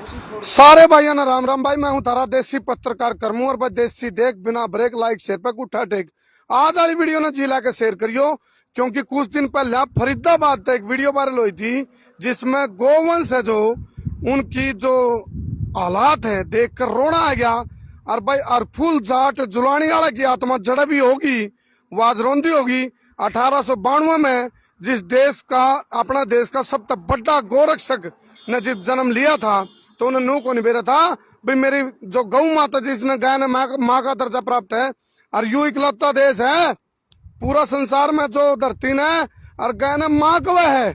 सारे भाइयों ने राम राम भाई। मैं हूं तारा देसी पत्रकार करमू और भाई देसी देख बिना ब्रेक लाइक शेयर पे उठा टेक। आज वाली वीडियो ने जी लाके शेयर करियो क्योंकि कुछ दिन पहले फरीदाबाद से एक वीडियो वायरल हुई थी जिसमें गोवंश है जो उनकी जो हालात है देख कर रोना आ गया। और भाई अरफुल जाट जुलानी वाला की आत्मा जड़ भी होगी वो आज रोंदी होगी। 1892 में जिस देश का अपना देश का सबसे बड़ा गोरक्षक ने जब जन्म लिया था तो उन्हें नू को निबेरा था भाई मेरी जो गौ माता जिसने गाय ने माँ का दर्जा प्राप्त है और यू इकलौता देश है पूरा संसार में जो धरती ने और गाय ने माँ को है।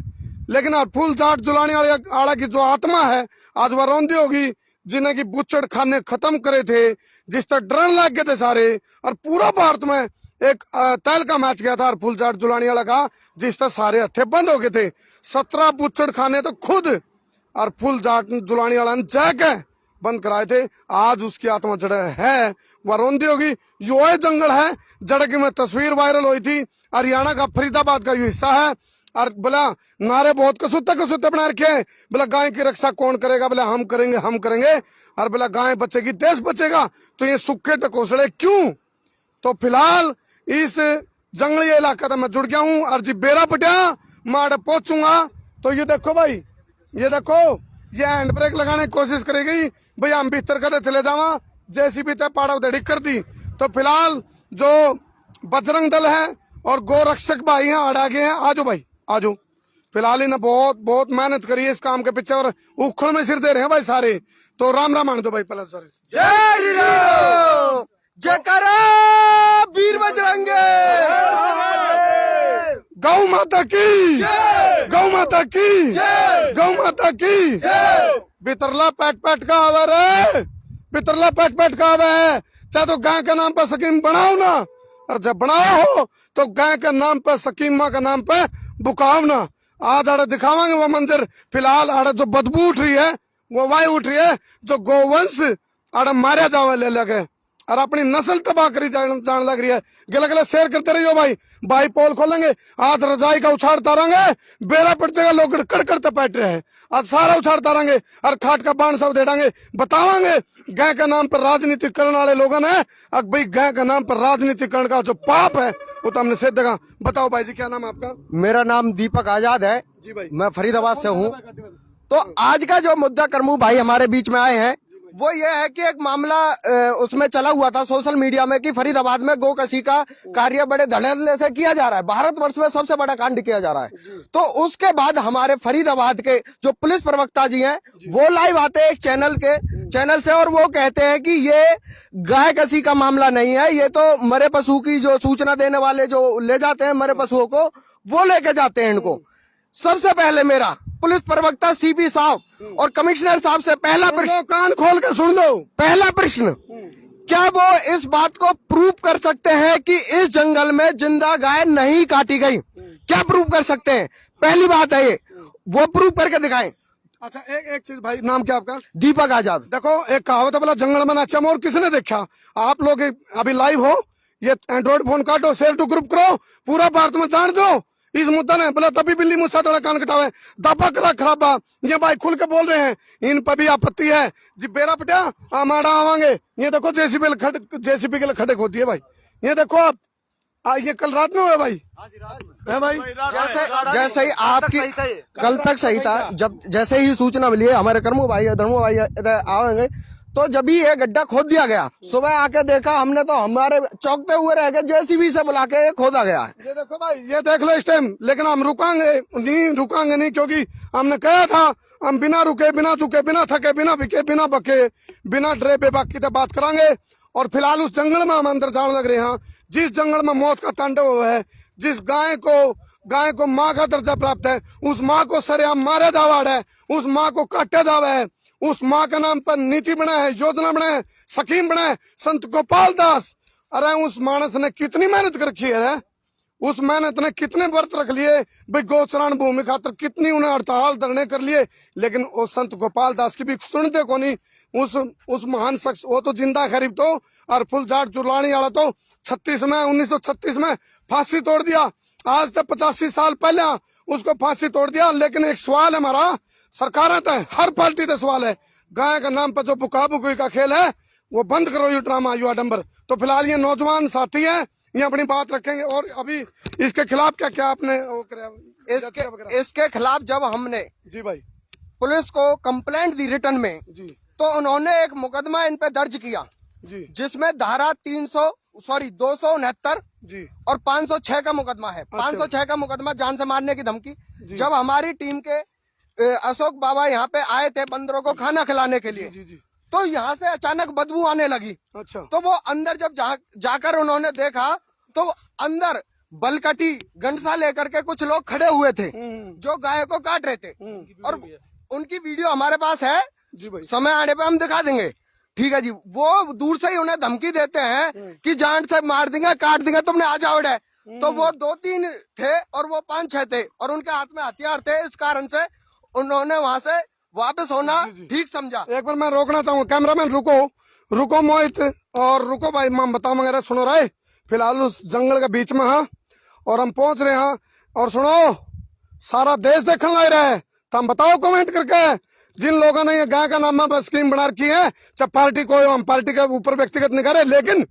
लेकिन फुल जाट जुलानी आला की जो आत्मा है आज वह रोंदी होगी जिन्हें की बुच्चड़ खाने खत्म करे थे जिस तरह डरन लग गए थे सारे। और पूरा भारत में एक तैल का मैच गया था और फुल जाट जुलानी वाला का जिस तरह सारे हथे बंद हो गए थे। 17 बुच्चड़ खाने तो खुद और फुल जाट जुलानी वाला ने जाके बंद कराए थे। आज उसकी आत्मा जड़ है वह रोंदी होगी। यो जंगल है जड़ की में तस्वीर वायरल हुई थी। हरियाणा का फरीदाबाद का यो हिस्सा है और बोला नारे बहुत कसूते बना रखे हैं। बोला गाय की रक्षा कौन करेगा, बोला हम करेंगे और बोला गाय बचेगी देश बचेगा। तो ये सूखे टकोसड़े क्यों। तो फिलहाल इस जंगली इलाका तक मैं जुड़ गया हूँ और जी बेरा पटिया मैं पहुंचूंगा। तो ये देखो भाई ये देखो ये हैंड ब्रेक लगाने की कोशिश करेगी भाई हम भीतर कदे चले जावा जेसीबी ते पाड़ा उधड़ी कर दी। तो फिलहाल जो बजरंग दल है और गोरक्षक भाई हैं अड़ा गए हैं। आजो भाई आजो। फिलहाल इन्हें बहुत मेहनत करी है इस काम के पीछे और उखड़ में सिर दे रहे हैं भाई सारे। तो राम राम मान दो भाई पहले सारे। जय श्री राम जयकारा वीर बजरंगे गौ माता की गौ माता की गौ माता की। बितरला पैट का आवे रे बितरला पैट का आवे है। चाहे तो गाय के नाम पर स्कीम बनाओ ना और जब बनाओ हो तो गाय के नाम पर स्कीम माँ के नाम पे बुकाओ ना। आज आड़े दिखावांगे वो मंजर। फिलहाल आड़े जो बदबू उठ रही है वो वायु उठ रही है जो गोवंश आड़े मारे जावे ले लगे और अपनी नस्ल तबाह करी जान लग रही है। गले गले शेयर करते रहियो भाई पोल खोलेंगे आज रजाई का उछाड़ तारेंगे बेरा पड़ जाएगा लोग कड़कड़ते बैठ रहे हैं आज सारा उछाड़ तारेंगे और खाट का बाण सब दे देंगे बतावांगे गाय के नाम पर राजनीति करने वाले लोगों ने अब भाई गाय के नाम पर राजनीति करने का जो पाप है वो तो हमने सेध देगा। बताओ भाई जी क्या नाम है आपका। मेरा नाम दीपक आजाद है जी भाई मैं फरीदाबाद से हूँ। तो आज का जो मुद्दा करमू भाई हमारे बीच में आए हैं वो ये है कि एक मामला उसमें चला हुआ था सोशल मीडिया में कि फरीदाबाद में गोकशी का कार्य बड़े धड़ल्ले से किया जा रहा है। भारतवर्ष में सबसे बड़ा कांड किया जा रहा है। तो उसके बाद हमारे फरीदाबाद के जो पुलिस प्रवक्ता जी हैं वो लाइव आते हैं एक चैनल से और वो कहते हैं कि ये गाय कशी का मामला नहीं है, ये तो मरे पशु की जो सूचना देने वाले जो ले जाते हैं मरे पशुओं को वो लेके जाते हैं इनको। सबसे पहले मेरा पुलिस प्रवक्ता सीपी साहब और कमिश्नर साहब से पहला प्रश्न, कान खोल के सुन लो। पहला प्रश्न, क्या वो इस बात को प्रूव कर सकते हैं कि इस जंगल में जिंदा गाय नहीं काटी गई? क्या प्रूव कर सकते हैं? पहली बात है ये, वो प्रूव करके दिखाएं। अच्छा एक चीज भाई नाम क्या आपका। दीपक आजाद। देखो एक कहावत है बोला जंगल में नाचा मोर किसने देखा। आप लोग अभी लाइव हो ये एंड्रॉइड फोन काटो शेयर टू ग्रुप करो पूरा भारत में जान दो इस मुद्दा ने बोला तभी बिल्ली मुस्सा तड़ा कान कटावे दापा करा खराबा। ये भाई खुल के बोल रहे हैं इन पर भी आपत्ति है जी बेरा पटिया माड़ा आवांगे। ये देखो जेसीबी के लिए खड़े खोदी है भाई। ये देखो आप ये कल रात में हुआ भाई है भाई। जैसे ही आपकी कल तक सही था जब जैसे ही सूचना मिली है हमारे कर्मू भाई धर्मो भाई आएंगे तो जब ही ये गड्ढा खोद दिया गया सुबह आके देखा हमने तो हमारे चौंकते हुए रह गए जेसीबी से बुला के खोदा गया है। ये देखो भाई ये देख लो इस टाइम लेकिन हम रुकांगे नहीं क्योंकि हमने कहा था हम बिना रुके बिना चुके बिना थके बिना बिके बिना बके बिना डरे बेबाकी से बात करांगे। और फिलहाल उस जंगल में हम अंदर जाने लग रहे हैं जिस जंगल में मौत का तांडव हुआ है जिस गाय को माँ का दर्जा प्राप्त है उस माँ को सरेआम मारा जावा है उस माँ को काटा जावा है उस माँ के नाम पर नीति बना है योजना बना है स्कीम बना है। संत गोपाल दास अरे उस मानस ने कितनी मेहनत कर रखी है उस मेहनत ने कितने व्रत रख लिए भाई गोचरण भूमि खातर कितनी उन्हें हड़ताल धरने कर लिए लेकिन वो संत गोपाल दास की भी सुनते को नहीं। उस महान शख्स वो तो जिंदा खरीब तो और फुल जाट जुलानी वाला तो 1936 में फांसी तोड़ दिया। आज तक 85 साल पहले उसको फांसी तोड़ दिया। लेकिन एक सवाल है हमारा सरकार हर पार्टी का सवाल है गाय का नाम पर जो पुका पुकुई का खेल है वो बंद करो, ये ड्रामा, यू आडम्बर। तो फिलहाल ये नौजवान साथी है, ये अपनी बात रखेंगे। और अभी इसके खिलाफ क्या क्या आपने वो कराया? इसके खिलाफ जब हमने जी भाई पुलिस को कंप्लेंट दी रिटर्न में, जी तो उन्होंने एक मुकदमा इन पे दर्ज किया, जी जिसमें धारा 269 जी और 506 का मुकदमा है। 506 का मुकदमा जान से मारने की धमकी। जब हमारी टीम के अशोक बाबा यहाँ पे आए थे बंदरों को खाना खिलाने के लिए, जी जी। तो यहाँ से अचानक बदबू आने लगी। अच्छा। तो वो अंदर जब जाकर उन्होंने देखा, तो अंदर बलकटी गंडसा लेकर के कुछ लोग खड़े हुए थे जो गाय को काट रहे थे, और उनकी वीडियो हमारे पास है जी भाई, समय आने पे हम दिखा देंगे। ठीक है जी। वो दूर से ही उन्हें धमकी देते हैं कि जान से मार देंगे, काट देंगे, तुमने आ जाओ डे। तो वो 2-3 थे और वो 5-6 थे, और उनके हाथ में हथियार थे। इस कारण से उन्होंने वहां से वापस होना ठीक समझा। एक बार मैं रोकना चाहूंगा, कैमरामैन रुको, रुको मोहित, और रुको भाई, मैं बताऊं वगैरह सुनो रहे। फिलहाल उस जंगल के बीच में हाँ, और हम पहुंच रहे हैं, और सुनो, सारा देश देखने लग रहा है। तो हम बताओ कमेंट करके, जिन लोगों ने ये गाय का नाम पर स्कीम बना रखी है, चाहे पार्टी को, हम पार्टी के ऊपर व्यक्तिगत नहीं करे, लेकिन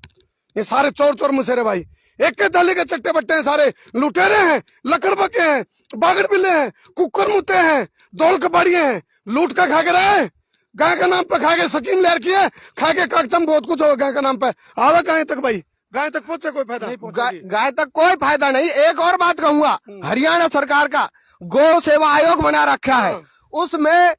ये सारे चोर चोर मुसेरे भाई, एक के दली के चट्टे बट्टे हैं, सारे लुटेरे हैं, लकड़ बके हैं, बागड़ बिल्ले हैं, कुकर मुते हैं, दौड़ कबाड़िए हैं, लूट का खा के रहे, गाय का नाम पे खा के स्कीम ले रखी है, खा के कागचम बहुत कुछ हो गाय का नाम पे। आवे गाय तक भाई, गाय तक पहुंचे कोई फायदा नहीं, गाय तक कोई फायदा नहीं। एक और बात कहूंगा, हरियाणा सरकार का गौ सेवा आयोग बना रखा है, उसमें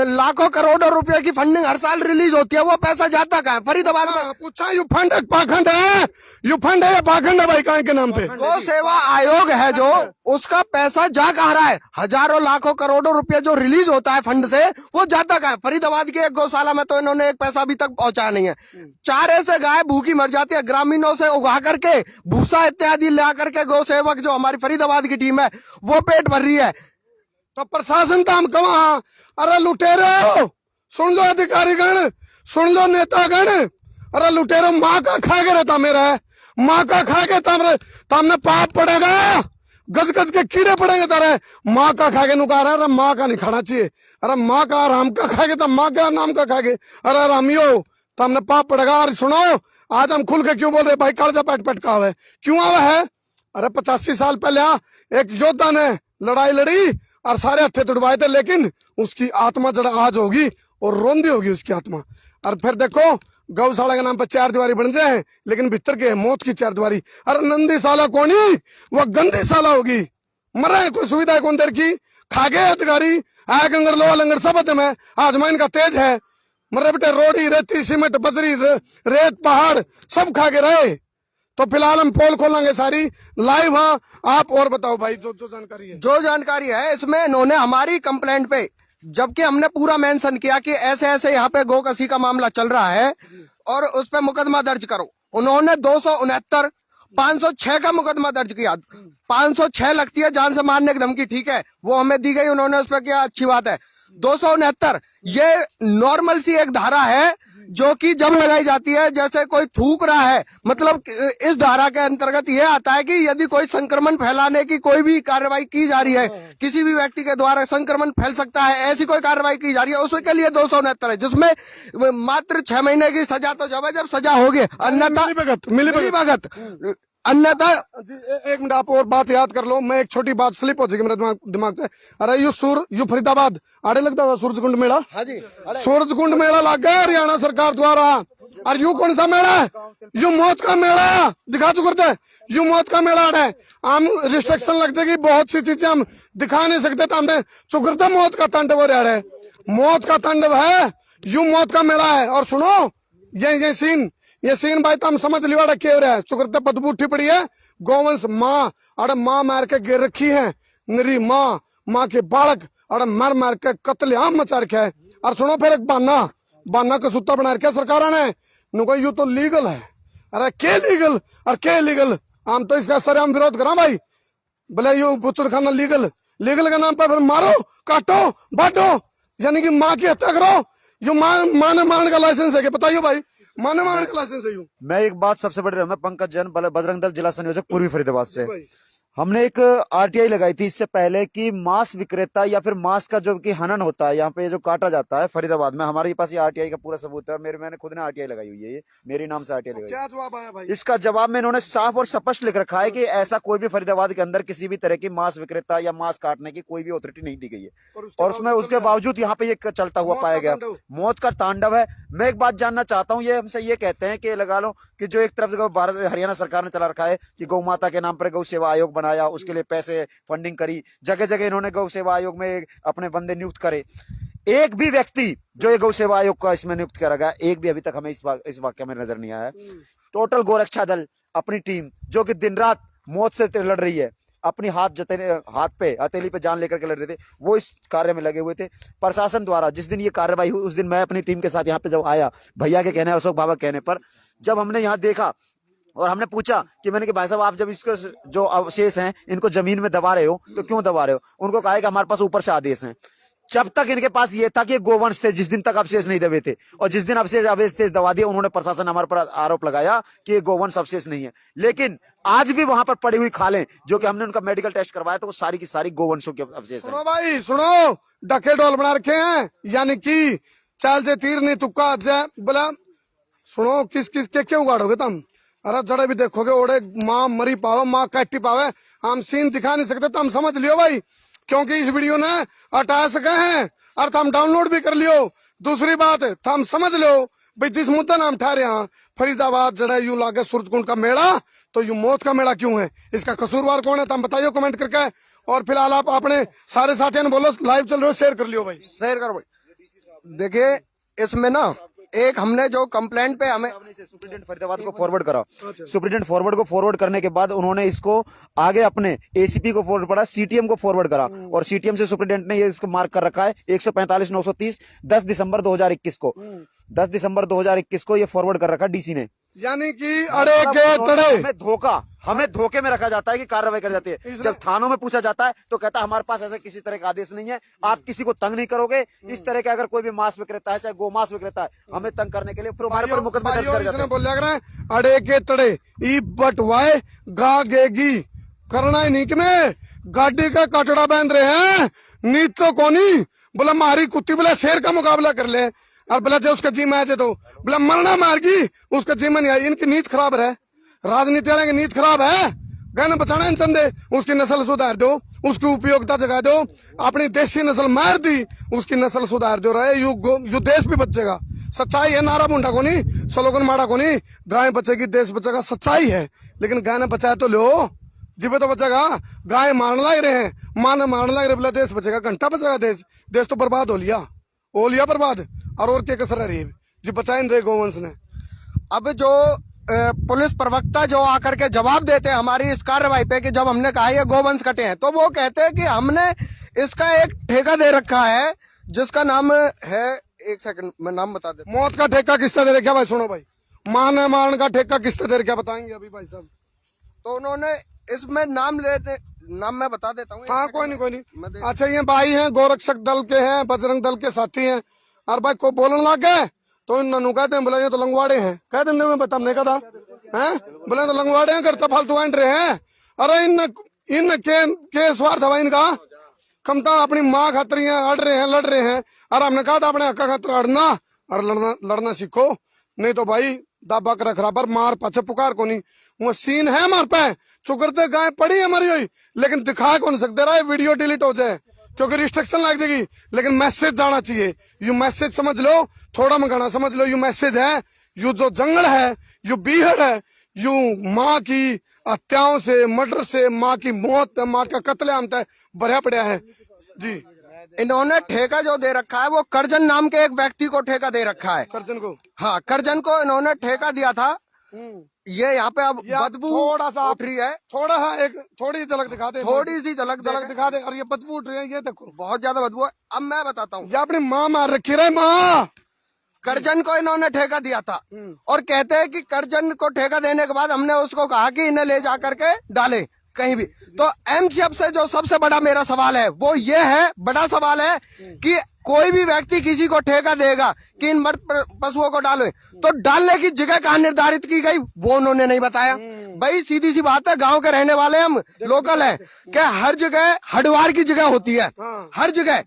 लाखों करोड़ों रुपए की फंडिंग हर साल रिलीज होती है। वो पैसा जाता कहाँ है? फरीदाबाद में पूछा, यू फंड है पाखंड है, यू फंड है या पाखंड है भाई गाय के नाम पे? गौ सेवा आयोग है जो, उसका पैसा जा कहाँ रहा है? हजारों लाखों करोड़ों रुपए जो रिलीज होता है फंड से, वो जाता कहाँ है? फरीदाबाद की एक गौशाला में तो इन्होंने एक पैसा अभी तक पहुंचाया नहीं है। चारे से गाय भूखी मर जाती है, ग्रामीणों से उगा करके भूसा इत्यादि ला करके गौ सेवक जो हमारी फरीदाबाद की टीम है वो पेट भर रही है। तो प्रशासन तो हम कहाँ? अरे लुटेरो, सुन लो अधिकारीगण, सुन लो नेतागण, अरे लुटेरो, माँ का खा के रहता मेरा है, माँ का खा के तमने पाप पड़ेगा, गज गज के कीड़े पड़ेंगे तारे। माँ का खा के नुकार है, अरे माँ का नहीं खाना चाहिए, अरे माँ का राम का खा के, तब माँ का नाम का खा के, अरे रामियो तमने पाप पड़ेगा। अरे सुनो, आज हम खुल के क्यों बोल रहे भाई, कालजा पैट पैट का आवे क्यों आवे है? अरे 85 साल पहले एक योद्धा ने लड़ाई लड़ी और सारे हत्थे तुड़वाए थे, लेकिन उसकी आत्मा जड़ आज होगी और रोंदी होगी उसकी आत्मा। और फिर देखो, गौशाला के नाम पर 4 दीवारी बन जाए, लेकिन भीतर के मौत की 4 दीवारी। अरे नंदी साला कोनी, वह गंदी साला होगी, मर रहे कोई सुविधा कौन देर की, खा गए अधिकारी, आया गंगर लोहा लंगर सब में, आजमा इनका तेज है, मर बेटे रोड़ी रेती सीमेंट बजरी रेत पहाड़ सब खा के रहे। तो फिलहाल हम पोल खोलेंगे सारी लाइव। हाँ आप और बताओ भाई, जो जानकारी है, जो जानकारी है इसमें इन्होंने हमारी कंप्लेंट पे, जबकि हमने पूरा मेंशन किया कि ऐसे ऐसे यहाँ पे गोकसी का मामला चल रहा है और उस पे मुकदमा दर्ज करो, उन्होंने 269 506 का मुकदमा दर्ज किया। 506 लगती है जान से मारने की धमकी, ठीक है, वो हमें दी गई, उन्होंने उस पर किया, अच्छी बात है। 269 ये नॉर्मल सी एक धारा है जो कि जब लगाई जाती है, जैसे कोई थूक रहा है, मतलब इस धारा के अंतर्गत ये आता है कि यदि कोई संक्रमण फैलाने की कोई भी कार्रवाई की जा रही है, किसी भी व्यक्ति के द्वारा संक्रमण फैल सकता है, ऐसी कोई कार्रवाई की जा रही है, उसके लिए 269 है, जिसमें मात्र 6 महीने की सजा तो जब सजा होगी, अन्यथा मिलीभगत, अन्यथा जी। एक मिनट आप और बात याद कर लो, मैं एक छोटी बात स्लिप हो जाएगी मेरे दिमाग से। अरे यू फरीदाबाद आड़े लगता हुआ सूरजकुंड मेला, हाँ जी, सूरजकुंड मेला लग गया हरियाणा सरकार द्वारा। और यू कौन सा मेला है? यू मौत का मेला दिखा चुके, यू मौत का मेला है। हम रिस्ट्रिक्शन लग जाएगी, बहुत सी चीजें हम दिखा नहीं सकते, तो हमने चुकरते मौत का तांडव हो रहा है, मौत का तांडव है, यू मौत का मेला है। और सुनो, ये सीन भाई तो हम समझ लिया क्या हो रहा है, चुकरते बदबू उठी पड़ी है, गौवंश माँ, अरे माँ मार के गिर रखी है, निरी माँ के बालक, अरे मार के कत्लेआम मचा रखा है। और सुनो, फिर एक बहाना का सूता बना रखा सरकार ने, नुको यू तो लीगल है, अरे के लीगल और के लीगल, हम तो इसका सर हम विरोध करा भाई, बोले यू बुचड़ खाना लीगल के नाम पर फिर मारो काटो बांटो, यानी कि माँ की हत्या करो। यू माँ ने मारने का लाइसेंस है क्या? बताइए भाई, माने मारने का लाइसेंस है यू? मैं एक बात सबसे बड़ी, मैं पंकज जैन, बजरंग दल जिला संयोजक पूर्वी फरीदाबाद से। हमने एक आरटीआई लगाई थी इससे पहले कि मांस विक्रेता या फिर मांस का जो कि हनन होता है यहाँ पे जो काटा जाता है फरीदाबाद में, हमारे पास ये आरटीआई का पूरा सबूत है। मैंने खुद ने आरटीआई लगाई हुई है, ये मेरे नाम से आरटीआई लगाई। क्या जवाब आया भाई? इसका जवाब में इन्होंने साफ और स्पष्ट लिख रखा है कि ऐसा कोई भी फरीदाबाद के अंदर किसी भी तरह की मांस विक्रेता या मांस काटने की कोई भी अथॉरिटी नहीं दी गई है। और उसके बावजूद यहाँ पे ये चलता हुआ पाया गया, मौत का तांडव है। मैं एक बात जानना चाहता हूँ, ये हमसे ये कहते हैं कि लगा लो कि जो एक तरफ से भारत हरियाणा सरकार ने चला रखा है कि गौ माता के नाम पर गौ सेवा आयोग बनाया, उसके लिए पैसे फंडिंग करी, जगह जगह इन्होंने गौ सेवा आयोग में अपने बंदे नियुक्त करे। एक भी व्यक्ति जो ये गौ सेवा आयोग का इसमें नियुक्त करा गया, एक भी अभी तक हमें इस वाक्य में नजर नहीं आया है। टोटल गोरक्षा दल अपनी टीम जो कि दिन रात मौत से लड़ रही है, अपनी हाथ पे हथेली पे जान लेकर के लड़ रहे थे, वो इस कार्य में लगे हुए थे। प्रशासन द्वारा जिस दिन ये कार्रवाई हुई उस दिन मैं अपनी टीम के साथ यहाँ पे जब आया, भैया के कहने, अशोक बाबा कहने पर, जब हमने यहाँ देखा और हमने पूछा कि मैंने कि भाई साहब आप जब इसको जो अवशेष हैं इनको जमीन में दबा रहे हो तो क्यों दबा रहे हो? उनको कहा कि हमारे पास ऊपर से आदेश हैं। जब तक इनके पास ये था कि गोवंश थे, जिस दिन तक अवशेष नहीं दबे थे, और जिस दिन अवशेष दबा दिए, उन्होंने प्रशासन हमारे पर आरोप लगाया कि ये गोवंश अवशेष नहीं है। लेकिन आज भी वहां पर पड़ी हुई खालें जो कि हमने उनका मेडिकल टेस्ट करवाया तो वो सारी की सारी गोवंशों के अवशेष सुनो भाई सुनो, डके डोल बना रखे हैं, यानी कि चाल से तीर नहीं तुक्का जय बोला। सुनो, किस किस के क्यों उगाड़ोगे तुम? अरे जड़े भी देखोगे ओड़े माँ मरी पावे, माँ कट्टी पावे, हम सीन दिखा नहीं सकते। तुम समझ लियो भाई, क्योंकि इस वीडियो ने हटा सके हैं और तुम डाउनलोड भी कर लियो। दूसरी बात तुम समझ लो भाई, जिस मुद्दा नाम ठहरे यहाँ फरीदाबाद जड़ा यू लागे सूरजकुंड का मेला, तो यू मौत का मेला क्यों है? इसका कसूरवार कौन है? तुम बताइयो कमेंट करके। और फिलहाल आप अपने सारे साथियों ने बोलो, लाइव चल रहे हो, शेयर कर लियो भाई, शेयर करो भाई। देखिए इसमें ना एक हमने जो कंप्लेंट पे हमें सुप्रीटेंडेंट फरीदाबाद को फॉरवर्ड करा। सुप्रीटेंडेंट फॉरवर्ड को फॉरवर्ड करने के बाद उन्होंने इसको आगे अपने एसीपी को फॉरवर्ड पड़ा, सीटीएम को फॉरवर्ड करा, और सीटीएम से सुप्रीटेंडेंट ने ये इसको मार्क कर रखा है 145/930 10 दिसंबर 2021 को, 10 दिसंबर 2021 को ये फॉरवर्ड कर रखा डीसी ने। यानी कि अड़े के तड़े हमें धोखे में रखा जाता है कि कार्रवाई की जाती है। जब थानों में पूछा जाता है तो कहता है हमारे पास ऐसा किसी तरह का आदेश नहीं है, आप किसी को तंग नहीं करोगे। इस तरह के अगर कोई भी मांस विक्रेता है, चाहे गो मांस विक्रेता है, हमें तंग करने के लिए फिर हमारे पर मुकदमा दर्ज कर जाते हैं। बोल अड़े के तड़े ई बटवाए गागेगी करना ही नहीं कि मैं गाड़ी का कटड़ा बांध रहे हैं, नीत तो कोनी बोला मारी कुत्ती बोला शेर का मुकाबला कर ले, और बोला जो उसका जी मैच है तो बोला मरना मारगी, उसका जी में नहीं आई। इनकी नीत खराब है, राजनीति वाले की नीत खराब है। गहना बचाना इन चंदे, उसकी नस्ल सुधार दो, उसकी उपयोगिता जगा दो, अपनी देशी नस्ल मार दी, उसकी नस्ल सुधार दो, रहे यू देश भी बचेगा। सच्चाई है, नारा मुंडा को नहीं, स्लोगन मारा को नहीं, गाय बचेगी देश बचेगा, सच्चाई है। लेकिन गाय ने बचाया तो लो, जीवे तो बचेगा। गाय मारने लग रहे हैं, मां ने मारने लग रहे, बोला देश बचेगा, घंटा बचेगा देश? देश तो बर्बाद हो लिया बर्बाद। और क्या कसर रही है जो बचा नहीं रहे गोवंश ने। अब जो पुलिस प्रवक्ता जो आकर के जवाब देते हैं हमारी इस कार्रवाई पे कि जब हमने कहा ये गोवंश कटे हैं, तो वो कहते हैं कि हमने इसका एक ठेका दे रखा है जिसका नाम है, एक सेकंड मैं नाम बता देता हूं। मौत का ठेका किसने दे रखा भाई? सुनो भाई, मान का ठेका किसने दे रखा बताएंगे अभी भाई साहब? तो उन्होंने इसमें नाम मैं बता देता हूँ। हाँ कोई नहीं। अच्छा ये भाई हैं, गोरक्षक दल के हैं, बजरंग दल के साथी हैं, और भाई को बोलने लग गए तो इन ननू कहते हैं बोला ये तो लंगवाड़े हैं, कह देंगे मैं बता, हमने कहा हैं बोले तो लंगवाड़े हैं, करता फालतू एंड रहे हैं। अरे इन के स्वार्थ है इनका, कमता अपनी माँ खातर अड़ रहे हैं, लड़ रहे हैं, और हमने कहा था अपने हक्का खातर अड़ना और लड़ना सीखो, नहीं तो भाई दाबा कर खराबर मार पाछे पुकार को नहीं। वो सीन है हमारे पे, चुकरते गाय पड़ी है मरी हुई, लेकिन दिखा कौन सकते रहा, वीडियो डिलीट हो जाए क्योंकि रिस्ट्रिक्शन लग जाएगी। लेकिन मैसेज जाना चाहिए, यू मैसेज समझ लो, थोड़ा मंगाना समझ लो, यू मैसेज है, यू जो जंगल है, यू बीहड़ है, यू माँ की हत्याओं से, मर्डर से, माँ की मौत, माँ का कत्लेआम तय भरा पड़ा है जी। इन्होंने ठेका जो दे रखा है वो करजन नाम के एक व्यक्ति को ठेका दे रखा है। करजन को? हाँ, करजन को इन्होंने ठेका दिया था। ये यहाँ पे अब बदबू थोड़ा सा उठ रही है, थोड़ा सा एक थोड़ी झलक दिखा दे, थोड़ी सी झलक दिखा दे, और ये बदबू उठ रही है, ये देखो बहुत ज्यादा बदबू है। अब मैं बताता हूँ, ये अपनी माँ मार रखी रहे माँ। करजन को इन्होंने ठेका दिया था और कहते हैं कि करजन को ठेका देने के बाद हमने उसको कहा कि इन्हें ले जा करके डाले, कहीं भी। तो एमसीएफ से जो सबसे बड़ा मेरा सवाल है वो ये है, बड़ा सवाल है कि कोई भी व्यक्ति किसी को ठेका देगा कि इन मृत पशुओं को डालो, तो डालने की जगह कहाँ निर्धारित की गई वो उन्होंने नहीं बताया। भाई सीधी सी बात है, गांव के रहने वाले हम लोकल है, क्या हर जगह हडवार की जगह होती है, हर जगह।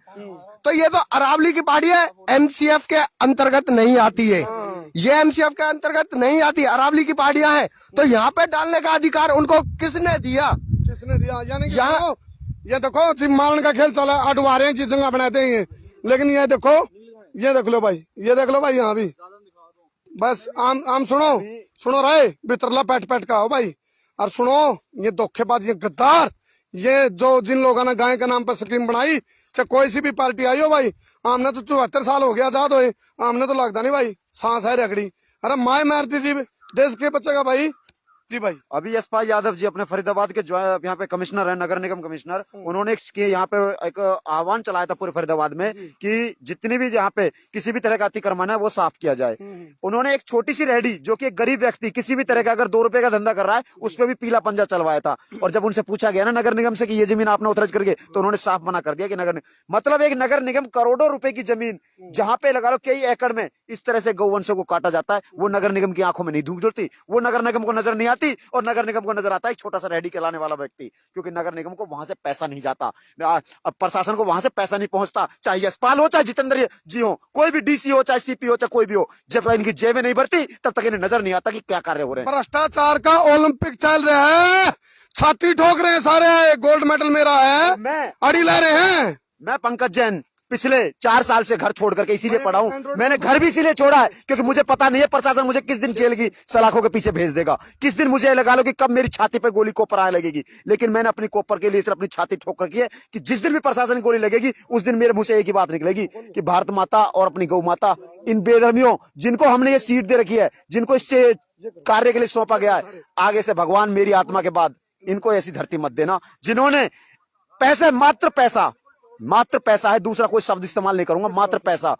तो ये तो अरावली की पहाड़ी है, एमसीएफ के अंतर्गत नहीं आती है, ये एमसीएफ के अंतर्गत नहीं आती, अरावली की पहाड़ियां हैं। तो यहाँ पे डालने का अधिकार उनको किसने दिया? किसने दिया? यानी कि ये देखो जिम्मान का खेल चला, अडवारे की जगह बनाते हैं, लेकिन ये देखो, ये देख लो भाई, ये देख लो भाई, यहाँ भी बस आम सुनो रहे बितरला पैट पैट का हो भाई। और सुनो, ये धोखेबाज, ये गद्दार, ये जो जिन लोगों ने गाय के नाम पर स्कीम बनाई, चाहे कोई सी भी पार्टी आई हो भाई, हमने तो 74 साल हो गया आजाद हुए, हमने तो लगता नहीं भाई सांस है रगड़ी। अरे माए मारती जी देश के बच्चे का भाई। जी भाई, अभी यशपाल यादव जी अपने फरीदाबाद के जो यहाँ पे कमिश्नर है, नगर निगम कमिश्नर, उन्होंने यहाँ पे एक आह्वान चलाया था पूरे फरीदाबाद में कि जितनी भी यहाँ पे किसी भी तरह का अतिक्रमण है वो साफ किया जाए। उन्होंने एक छोटी सी रेहड़ी, जो कि एक गरीब व्यक्ति किसी भी तरह का अगर 2 रुपए का धंधा कर रहा है, उस पर भी पीला पंजा चलवाया था। और जब उनसे पूछा गया ना नगर निगम से कि ये जमीन आपने उतरज करके, तो उन्होंने साफ मना कर दिया कि नगर मतलब एक नगर निगम करोड़ों रुपए की जमीन, जहां पे लगा लो कई एकड़ में इस तरह से गौवंशों को काटा जाता है, वो नगर निगम की आंखों में नहीं धूप जुड़ती, वो नगर निगम को नजर नहीं आती, और नगर निगम को नजर आता है एक छोटा सा रेहड़ी चलाने वाला व्यक्ति, क्योंकि नगर निगम को वहां से पैसा नहीं जाता, अब प्रशासन को वहां से पैसा नहीं पहुंचता, चाहे यशपाल हो चाहे जितेंद्र जी हो, कोई भी डीसी हो चाहे सीपी हो चाहे कोई भी हो, जब तक इनकी जेबें नहीं भरती तब तक इन्हें नजर नहीं आता कि क्या कार्य हो रहे हैं। भ्रष्टाचार का ओलंपिक चल रहा है, छाती ठोक रहे हैं सारे, गोल्ड मेडल मेरा है, अड़ी ला रहे हैं। मैं पंकज जैन पिछले 4 साल से घर छोड़ करके इसीलिए पड़ा हूं। मैंने घर भी इसीलिए छोड़ा है क्योंकि मुझे पता नहीं है प्रशासन मुझे किस दिन जेल की सलाखों के पीछे भेज देगा, किस दिन मुझे लगा लो कि कब मेरी छाती पे गोली कोपर आए लगेगी। लेकिन मैंने अपनी कोपर के लिए सिर्फ अपनी छाती ठोक रखी है कि जिस दिन भी प्रशासन की गोली लगेगी उस दिन मेरे मुंह से एक ही बात निकलेगी कि भारत माता और अपनी गौ माता, इन बेधर्मियों जिनको हमने ये सीट दे रखी है, जिनको इस कार्य के लिए सौंपा गया है, आगे से भगवान मेरी आत्मा के बाद इनको ऐसी धरती मत देना जिन्होंने पैसे, मात्र पैसा है, दूसरा कोई शब्द इस्तेमाल नहीं करूंगा, मात्र पैसा।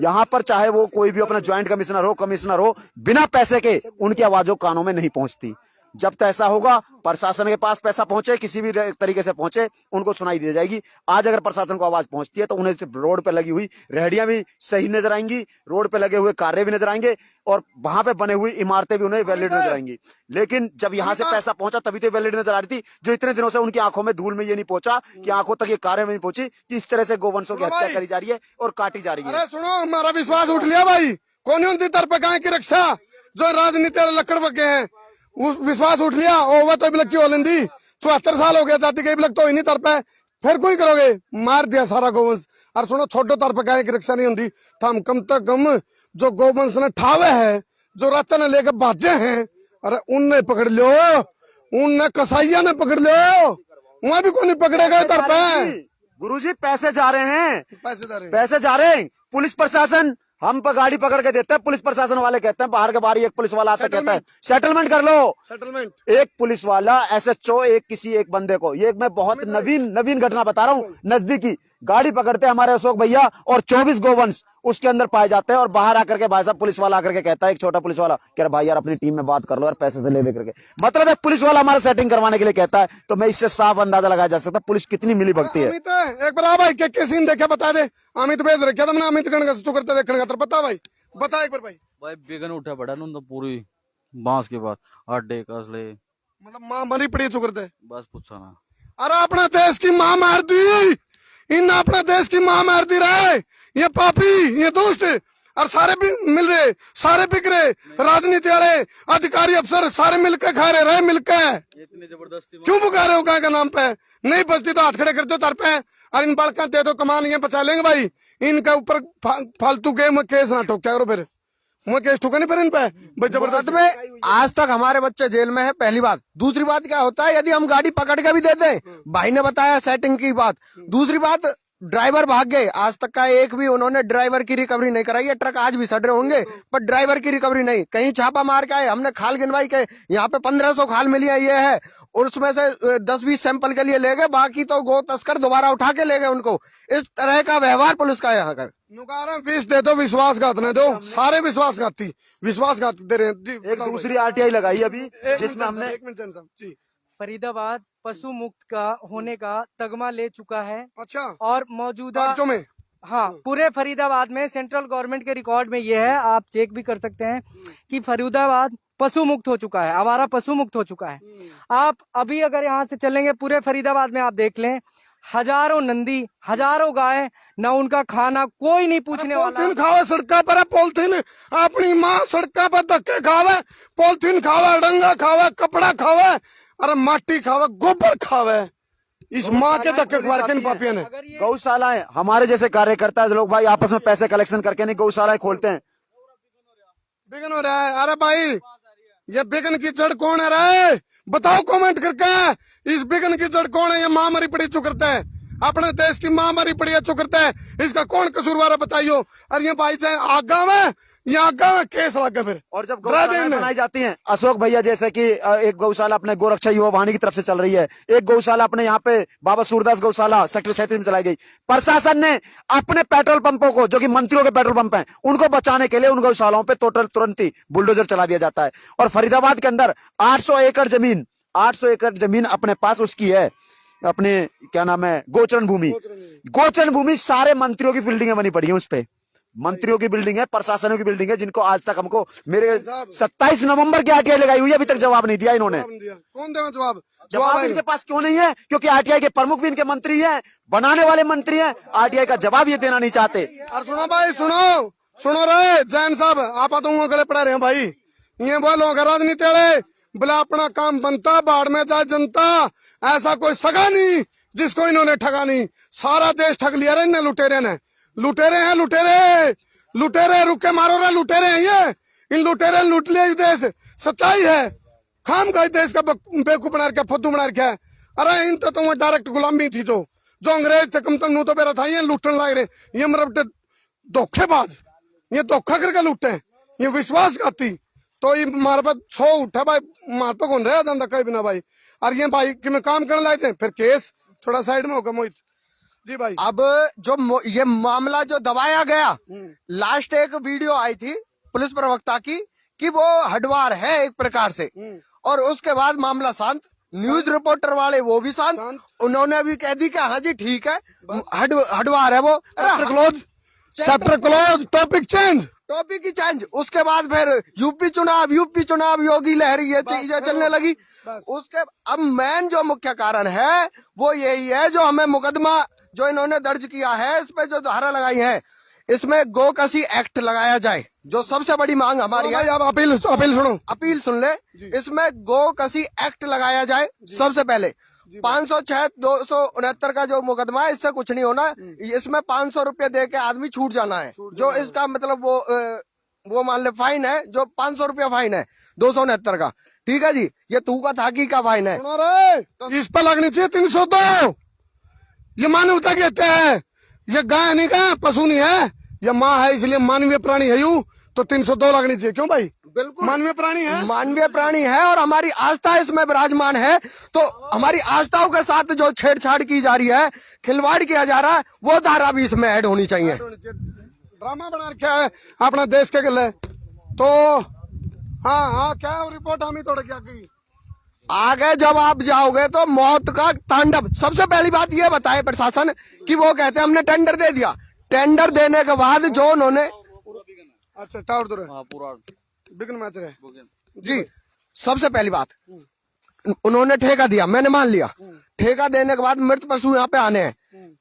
यहां पर चाहे वो कोई भी अपना ज्वाइंट कमिश्नर हो, बिना पैसे के उनकी आवाजों कानों में नहीं पहुंचती। जब तक ऐसा होगा, प्रशासन के पास पैसा पहुंचे, किसी भी तरीके से पहुंचे, उनको सुनाई दी जाएगी। आज अगर प्रशासन को आवाज पहुंचती है तो उन्हें सिर्फ रोड पे लगी हुई रेहड़ियां भी सही नजर आएंगी, रोड पे लगे हुए कार्य भी नजर आएंगे, और वहां पे बने हुई इमारतें भी उन्हें वैलिड नजर आएंगी। लेकिन जब यहां से पैसा पहुंचा तभी तो वैलिड नजर आ रही थी, जो इतने दिनों से उनकी आंखों में धूल में ये नहीं पहुंचा कि आंखों तक ये कार्य नहीं पहुंची कि इस तरह से गोवंशों की हत्या करी जा रही है और काटी जा रही है। अरे सुनो, हमारा विश्वास उठ लिया भाई, कौन उनकी तरफ गाय की रक्षा, जो राजनीति लकड़ बगे हैं, उस विश्वास उठ लिया। वो तो बिलक की होलंदी 74 साल हो गया, जाति के बिलक तो इन्हीं तरफ है, फिर कोई करोगे, मार दिया सारा गोवंश। और सुनो, छोटो तरफ गाय की रक्षा नहीं होती, हम कम तक कम जो गोवंश ने ठावे है, जो रत्न लेकर बाजे हैं, अरे उनने पकड़ लो, उनने कसाइया ने पकड़ लो, वहां भी कोई नहीं पकड़ेगा तरफ है। गुरुजी पैसे जा रहे हैं, पैसे जा रहे हैं। पुलिस प्रशासन हम पर गाड़ी पकड़ के देते हैं, पुलिस प्रशासन वाले कहते हैं बाहर के बाहर एक पुलिस वाला आता कहता है सेटलमेंट कर लो, सेटलमेंट। एक पुलिस वाला SHO किसी एक बंदे को, ये मैं बहुत नवीन घटना बता रहा हूँ, नजदीकी गाड़ी पकड़ते हैं हमारे अशोक भैया और 24 गोवंश उसके अंदर पाए जाते हैं, और बाहर आकर के भाई साहब पुलिस वाला आकर के कहता है, एक छोटा पुलिस वाला कह रहा भाई यार अपनी टीम में बात कर लो यार, पैसे से ले करके, मतलब एक पुलिस वाला हमारा सेटिंग करवाने के लिए कहता है। तो मैं इससे साफ अंदाजा लगाया जा सकता है पुलिस कितनी मिली भगती है। एक बार भाई के सीन देखे बता दे, अमित भेज रखे तुमने, अमित गण तू करते देखने का बता भाई, बता एक बार भाई। बेगन उठा पड़ा ना तो पूरी बांस के बाद आडे कसले, मतलब माँ मरी पड़ी चुक करते, बस पूछा ना। अरे अपना देश की माँ मार दी, इन अपने देश की माँ मार दी रहे, ये पापी, ये दुष्ट, और सारे भी मिल रहे, सारे बिक रहे, राजनीति वाले अधिकारी अफसर सारे मिलकर खा रहे मिलकर। इतनी जबरदस्ती क्यों बुका रहे हो गाय का नाम पे? नहीं बचती तो हाथ खड़े कर दो तर पे, और इन बड़का दे दो, कमान ये बचा लेंगे भाई। इनके ऊपर फालतू के केस ना ठोक, क्या करो फिर, मैं केस ठोका नहीं फिर इन पे जबरदस्त में। आज तक हमारे बच्चे जेल में है, पहली बात। दूसरी बात क्या होता है, यदि हम गाड़ी पकड़ के भी देते, भाई ने बताया सेटिंग की बात। दूसरी बात, ड्राइवर भाग गए, आज तक का एक भी उन्होंने ड्राइवर की रिकवरी नहीं कराई है। ट्रक आज भी सड़ रहे होंगे पर ड्राइवर की रिकवरी नहीं। कहीं छापा मार के आए, हमने खाल गिनवाई के, यहाँ पे 1500 खाल मिली है, ये है, और उसमें से 10-20 सैंपल के लिए ले गए, बाकी तो गो तस्कर दोबारा उठा के ले गए उनको। इस तरह का व्यवहार पुलिस का यहाँ का। फीस दे दो, विश्वासघात ने दो, सारे विश्वासघात दे रहे हैं। एक दूसरी RTI लगाई अभी, जिसमें हमने फरीदाबाद पशु मुक्त का होने का तगमा ले चुका है अच्छा, और मौजूदा राज्यों में हाँ पूरे फरीदाबाद में सेंट्रल गवर्नमेंट के रिकॉर्ड में ये है, आप चेक भी कर सकते हैं कि फरीदाबाद पशु मुक्त हो चुका है, आवारा पशु मुक्त हो चुका है। आप अभी अगर यहाँ से चलेंगे पूरे फरीदाबाद में आप देख लें, हजारों नंदी, हजारों गाय, ना उनका खाना कोई नहीं पूछने वाला। पॉलिथीन खावे सड़का पर, पॉलिथीन अपनी माँ सड़का पर धक्के खावे, पॉलिथीन खावे, डंगा खावे, कपड़ा खावे, अरे माटी खावे, गोबर खावे, इस माँ के धक्के मार के इन पापियों ने। अगर ये गौशालाएं, हमारे जैसे कार्यकर्ता लोग भाई आपस में पैसे कलेक्शन करके नहीं गौशालाएं खोलते हैं। बिगन हो रहा है। अरे भाई ये बिगन की जड़ कौन है रे, बताओ कमेंट करके, इस बिगन की जड़ कौन है? ये माँ मरी पड़ी चुकरता है, अपने देश की माँ मरी पड़ी है चुकरता है, इसका कौन कसूरवार है बताइयो। अरे ये भाई चाहे आगा में, ये आगा में केस लगे फिर। और जब गौशालाएं बनाई जाती हैं, अशोक भैया जैसे कि एक गौशाला अपने गोरक्षा युवा वाहिनी की तरफ से चल रही है, एक गौशाला अपने यहाँ पे बाबा सूरदास गौशाला सेक्टर 37 में चलाई गई। प्रशासन ने अपने पेट्रोल पंपों को, जो कि मंत्रियों के पेट्रोल पंप हैं, उनको बचाने के लिए उन गौशालाओं पे तुरंत ही बुलडोजर चला दिया जाता है। और फरीदाबाद के अंदर 800 एकड़ जमीन अपने पास उसकी है, अपने क्या नाम है, गोचरण भूमि सारे मंत्रियों की बिल्डिंगें बनी पड़ी है उस पे, मंत्रियों की बिल्डिंग है, प्रशासनों की बिल्डिंग है, जिनको आज तक हमको मेरे 27 नवंबर की आरटीआई लगाई हुई है, अभी तक जवाब नहीं दिया इन्होंने। कौन देगा जवाब? जवाब इनके पास क्यों नहीं है? क्योंकि आरटीआई के प्रमुख भी इनके मंत्री हैं, बनाने वाले मंत्री हैं, आरटीआई का जवाब ये देना नहीं चाहते। और सुनो भाई, सुनो रे जैन साहब, आप तो गले पड़ा रहे हैं भाई, ये वो लोग राजनीति वाले बोला अपना काम बनता, बाढ़ में जाए जनता, ऐसा कोई सगा नहीं जिसको इन्होंने ठगा नहीं, सारा देश ठग लिया रे इन्हें, लुटेरे ने, लुटेरे हैं, लुटेरे रुक के मारो रे, लुटेरे हैं ये, इन लुटेरे लूट लिया इस देश, सच्चाई है। खाम का देश का बेवकूफ बना रखा, फुद्दू बना रखा है। अरे इन तो डायरेक्ट गुलामी थी, जो अंग्रेज थे कम तम नू तो बेरा था, ये लूटने लग रहे, ये मतलब धोखेबाज, ये धोखा करके लूटे, ये विश्वासघाती। तो ये मारे पे 100 उठा भाई, मार पे कौन रह जाता कहीं बिना भाई। और ये भाई कि मैं काम करने लाए थे, फिर केस थोड़ा साइड में होगा मोहित जी भाई। अब जो ये मामला जो दबाया गया, लास्ट एक वीडियो आई थी पुलिस प्रवक्ता की कि वो हडवार है एक प्रकार से, और उसके बाद मामला शांत, न्यूज रिपोर्टर वाले वो भी शांत, उन्होंने अभी कह दी कि हाँ जी ठीक है हडवार है वो, चैप्टर क्लोज, टॉपिक ही चेंज। उसके बाद फिर यूपी चुनाव योगी लहरी ये चीजें चलने लगी। उसके अब मेन जो मुख्य कारण है वो यही है, जो हमें मुकदमा जो इन्होंने दर्ज किया है, इस पे जो धारा लगाई है, इसमें गोकसी एक्ट लगाया जाए, जो सबसे बड़ी मांग हमारी है। आप अपील सुनो, अपील सुन ले, इसमें गोकसी एक्ट लगाया जाए सबसे पहले। 506/269 का जो मुकदमा है, इससे कुछ नहीं होना, इसमें 500 रुपये दे के आदमी छूट जाना है, जो इसका मतलब वो मान ले फाइन है, जो 500 रुपया फाइन है 269 का, ठीक है जी, ये तू का थाकी का फाइन है, तो इस पर लगनी चाहिए 302। ये मानवता कहते हैं, ये गाय नहीं का पशु नहीं है, ये माँ है, इसलिए मानवीय प्राणी है यू, तो 302 लगनी चाहिए। क्यों भाई? बिल्कुल मानवीय प्राणी है और हमारी आस्था इसमें विराजमान है, तो हमारी आस्थाओं के साथ जो छेड़छाड़ की जा रही है, खिलवाड़ किया जा रहा है, वो धारा भी इसमें ऐड होनी चाहिए। ड्रामा बना रखा है अपना देश के गले। तो हाँ क्या रिपोर्ट हमें तोड़ क्या की आगे जब आप जाओगे तो मौत का तांडव। सबसे पहली बात ये बताए प्रशासन कि वो कहते हैं हमने टेंडर दे दिया, टेंडर देने के बाद जो उन्होंने अच्छा टावर दूर पूरा बिगन मैच है जी, सबसे पहली बात उन्होंने ठेका दिया, मैंने मान लिया, ठेका देने के बाद मृत पशु यहाँ पे आने हैं,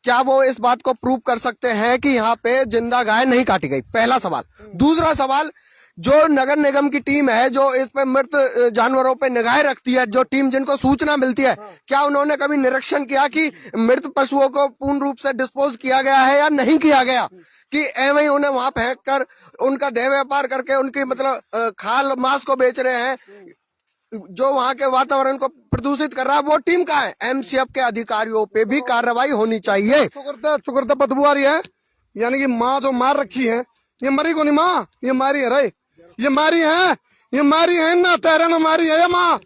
क्या वो इस बात को प्रूव कर सकते हैं कि यहाँ पे जिंदा गाय नहीं काटी गई? पहला सवाल। दूसरा सवाल, जो नगर निगम की टीम है जो इस पे मृत जानवरों पे निगाह रखती है, जो टीम जिनको सूचना मिलती है, क्या उन्होंने कभी निरीक्षण किया कि मृत पशुओं को पूर्ण रूप से डिस्पोज किया गया है या नहीं किया गया, कि एवं ही उन्हें वहां फेंक कर उनका देह व्यापार करके उनकी मतलब खाल मांस को बेच रहे हैं, जो वहां के वातावरण को प्रदूषित कर रहा है? वो टीम का है। एमसीएफ के अधिकारियों पे भी कार्रवाई होनी चाहिए। चुकरता बदबू आ रही है, यानी कि माँ जो मार रखी है, ये मरी को नहीं माँ, ये मारी है रे, ये मारी है ना, तेरा ना मारी है ये माँ,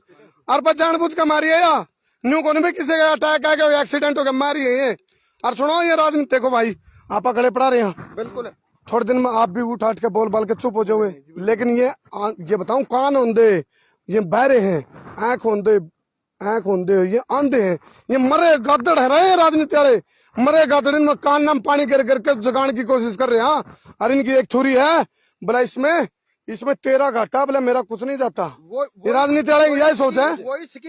और पर जानबूझ के मारी है या न्यू को नहीं किसी का अटैक आ गया, एक्सीडेंट हो गया, मारी है ये। और सुनो ये राजनीति देखो भाई, आप अगले पड़ा रहे हैं, बिल्कुल थोड़े दिन में आप भी उठ के बोल बाल के चुप हो जाओगे, लेकिन ये बताऊं कान होंदे, ये बहरे हैं, आंख होंदे, आंख होंदे हुए ये आंधे हैं, ये मरे गादड़ है रहे राजनीति वाले, मरे गादड़ इनमें कान नाम पानी गिर गिर के जगाने की कोशिश कर रहे हैं। हाँ, और इनकी एक थोड़ी है बोला इसमें तेरा घाटा बोला मेरा कुछ नहीं जाता। ये राजनीति वाले की यही सोच है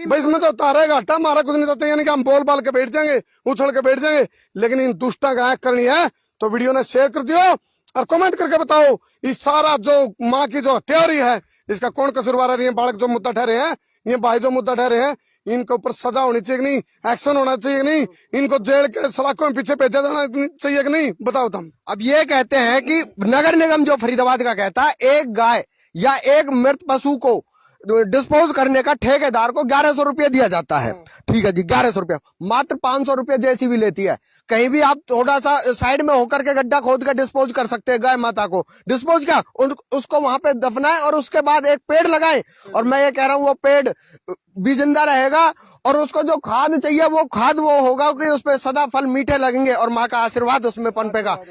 भाई, इसमें तो तारा घाटा हमारा कुछ नहीं जाता, यानी कि हम बोल बाल के बैठ जाएंगे, उछल के बैठ जाएंगे। लेकिन इन दुष्टा का आंख करनी है तो वीडियो ने शेयर कर दियो और कमेंट करके बताओ इस सारा जो माँ की जो हत्या हो रही है इसका कौन कसूरवार है। ये बालक जो मुद्दा ठहरे हैं, ये भाई जो मुद्दा ठहरे हैं, इनके ऊपर सजा होनी चाहिए कि नहीं, एक्शन होना चाहिए कि नहीं, इनको जेल के सलाखों में पीछे भेजा जाना चाहिए कि नहीं, बताओ तुम। अब ये कहते हैं कि नगर निगम जो फरीदाबाद का कहता है एक गाय या एक मृत पशु को डिस्पोज करने का ठेकेदार को 1100 रुपया दिया जाता है। ठीक है जी, 1100 रुपया, मात्र 500 रुपया जेसीबी लेती है। कहीं भी आप थोड़ा सा साइड में होकर के गड्ढा खोद कर डिस्पोज कर सकते हैं गाय माता को। डिस्पोज क्या, उसको वहां पे दफनाएं और उसके बाद एक पेड़ लगाएं। और मैं ये कह रहा हूँ वो पेड़ भी जिंदा रहेगा और उसको जो खाद चाहिए वो खाद वो होगा कि उसपे सदा फल मीठे लगेंगे और माँ का आशीर्वाद उसमें पनपेगा।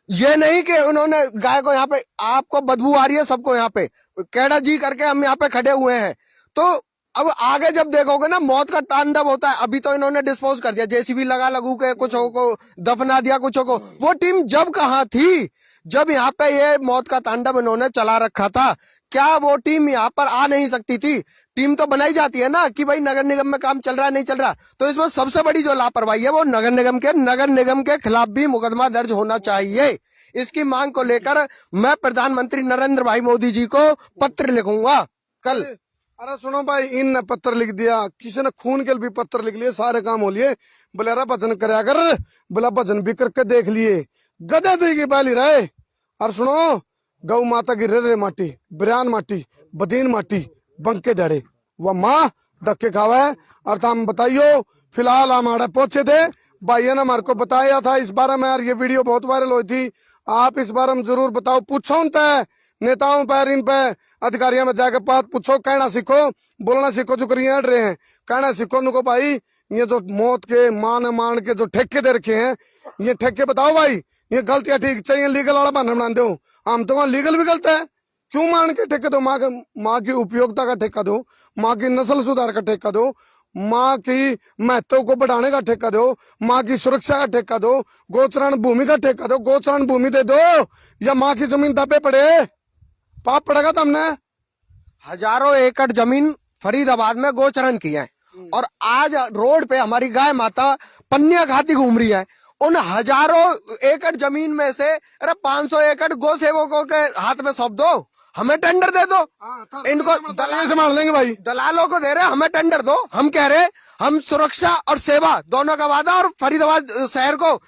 ये नहीं कि उन्होंने गाय को यहाँ पे, आपको बदबू आ रही है सबको, यहाँ पे कैडा जी करके हम यहाँ पे खड़े हुए हैं। तो अब आगे जब देखोगे ना मौत का तांडव होता है। अभी तो इन्होंने डिस्पोज कर दिया, जेसीबी लगू के कुछ को दफना दिया, कुछ को। वो टीम जब कहाँ थी जब यहाँ पे ये मौत का तांडव इन्होंने चला रखा था? क्या वो टीम यहाँ पर आ नहीं सकती थी? टीम तो बनाई जाती है ना कि भाई नगर निगम में काम चल रहा है नहीं चल रहा। तो इसमें सबसे बड़ी जो लापरवाही है वो नगर निगम के खिलाफ भी मुकदमा दर्ज होना चाहिए। इसकी मांग को लेकर मैं प्रधानमंत्री नरेंद्र भाई मोदी जी को पत्र लिखूंगा कल। अरे सुनो भाई, इन ने पत्र लिख दिया, किसी ने खून के भी पत्र लिख लिए, सारे काम हो लिए। बोले भजन करया कर, बोला भजन भी करके देख लिए, गदे देगी बैली रहे। और सुनो, गौ माता की रे माटी, बिरान माटी, बदीन माटी, बंके दड़े वह माँ धक्के खावा है। और हम बताइयो, फिलहाल हमारे पहुंचे थे भाइयों ने हमारे को बताया था इस बारे में। यार ये वीडियो बहुत वायरल हुई थी, आप इस बारे में जरूर बताओ। पूछो उनसे नेताओं पर, इन पे अधिकारियों में जाकर बात पूछो, कहना सीखो, बोलना सीखो। जो करिए हट रहे हैं कहना सीखो उनको भाई। ये जो मौत के मान के जो ठेके दे रखे हैं, ये ठेके बताओ भाई, ये गलत या ठीक चाहिए? लीगल वाला बहाना बना दो, हम तो वहां लीगल भी गलत है। क्यों मान के ठेके दो? माँ की उपयोगिता का ठेका दो, माँ की नस्ल सुधार का ठेका दो, माँ की महत्व को बढ़ाने का ठेका दो, माँ की सुरक्षा का ठेका दो, गोचरण भूमि का ठेका दो। गोचरण भूमि दे दो या माँ की जमीन दबे पड़े, पाप पड़ेगा तुमने। हजारों एकड़ जमीन फरीदाबाद में गोचरण की है और आज रोड पे हमारी गाय माता पन्निया खाती घूम रही है। उन हजारों एकड़ जमीन में से अरे 500 एकड़ गो सेवकों के हाथ में सौंप दो, हमें टेंडर दे दो। इनको दलाल से मार लेंगे भाई, दलालों को दे रहे, हमें टेंडर दो। हम कह रहे हम सुरक्षा और सेवा दोनों का वादा, और फरीदाबाद शहर को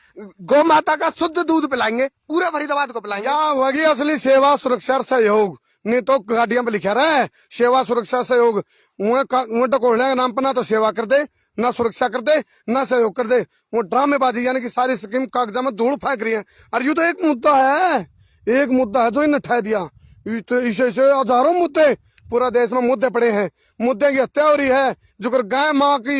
गौ माता का शुद्ध दूध पिलाएंगे, पूरे फरीदाबाद को पिलाएंगे। या वही असली सेवा सुरक्षा सहयोग, नहीं तो गाड़ियां पे लिखा रहा है सेवा सुरक्षा सहयोग। टकोड़ने के नाम पर ना तो सेवा कर दे, ना सुरक्षा कर दे, ना सहयोग कर दे। वो ड्रामेबाजी, यानी कि सारी स्कीम कागजा में धूल फेंक रही है। और ये तो एक मुद्दा है, एक मुद्दा है जो इन्हें ठह दिया। इसे हजारों मुद्दे पूरा देश में मुद्दे पड़े हैं, मुद्दे की हत्या हो रही है। जो कर गाय माँ की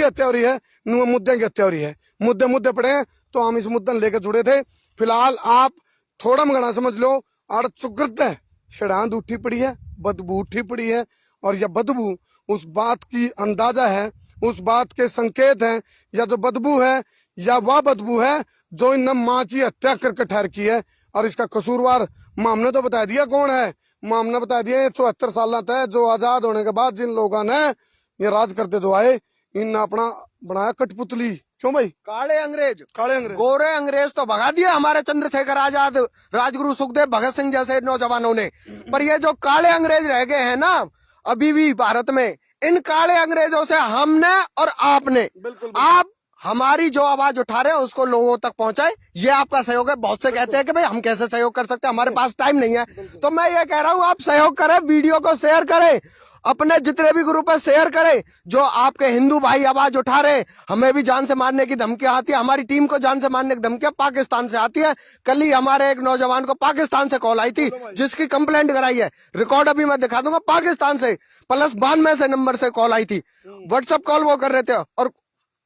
हत्या हो रही है, मुद्दे की हत्या हो रही है। मुद्दे पड़े हैं तो हम इस मुद्दे लेकर जुड़े थे। फिलहाल आप थोड़ा मगना समझ लो, और चुगृत है, छड़ांद उठी पड़ी है, बदबू उठी पड़ी है। और यह बदबू उस बात की अंदाजा है, उस बात के संकेत हैं, या जो बदबू है या वह बदबू है जो इन माँ की हत्या करके ठहर की है। और इसका कसूरवार माम ने तो बता दिया कौन है। माम ने बता दिया 74 साल तक जो आजाद होने के बाद जिन लोगों ने ये राज करते जो आए, इन अपना बनाया कठपुतली। क्यों भाई? काले अंग्रेज गोरे अंग्रेज तो भगा दिया हमारे चंद्रशेखर आजाद, राजगुरु सुखदेव, भगत सिंह जैसे नौजवानों ने। पर ये जो काले अंग्रेज रह गए हैं ना अभी भी भारत में, इन काले अंग्रेजों से हमने और आपने, आप हमारी जो आवाज उठा रहे हैं उसको लोगों तक पहुंचाए, ये आपका सहयोग है। बहुत से कहते हैं कि भाई हम कैसे सहयोग कर सकते हैं, हमारे पास टाइम नहीं है। तो मैं ये कह रहा हूं आप सहयोग करें, वीडियो को शेयर करें, अपने जितने भी ग्रुप है शेयर करें। जो आपके हिंदू भाई आवाज उठा रहे, हमें भी जान से मारने की धमकियां आती है, हमारी टीम को जान से मारने की धमकियां पाकिस्तान से आती है। कल ही हमारे एक नौजवान को पाकिस्तान से कॉल आई थी जिसकी कंप्लेंट कराई है, रिकॉर्ड अभी मैं दिखा दूंगा। पाकिस्तान से +92 से नंबर से कॉल आई थी, व्हाट्सएप कॉल वो कर रहे थे। और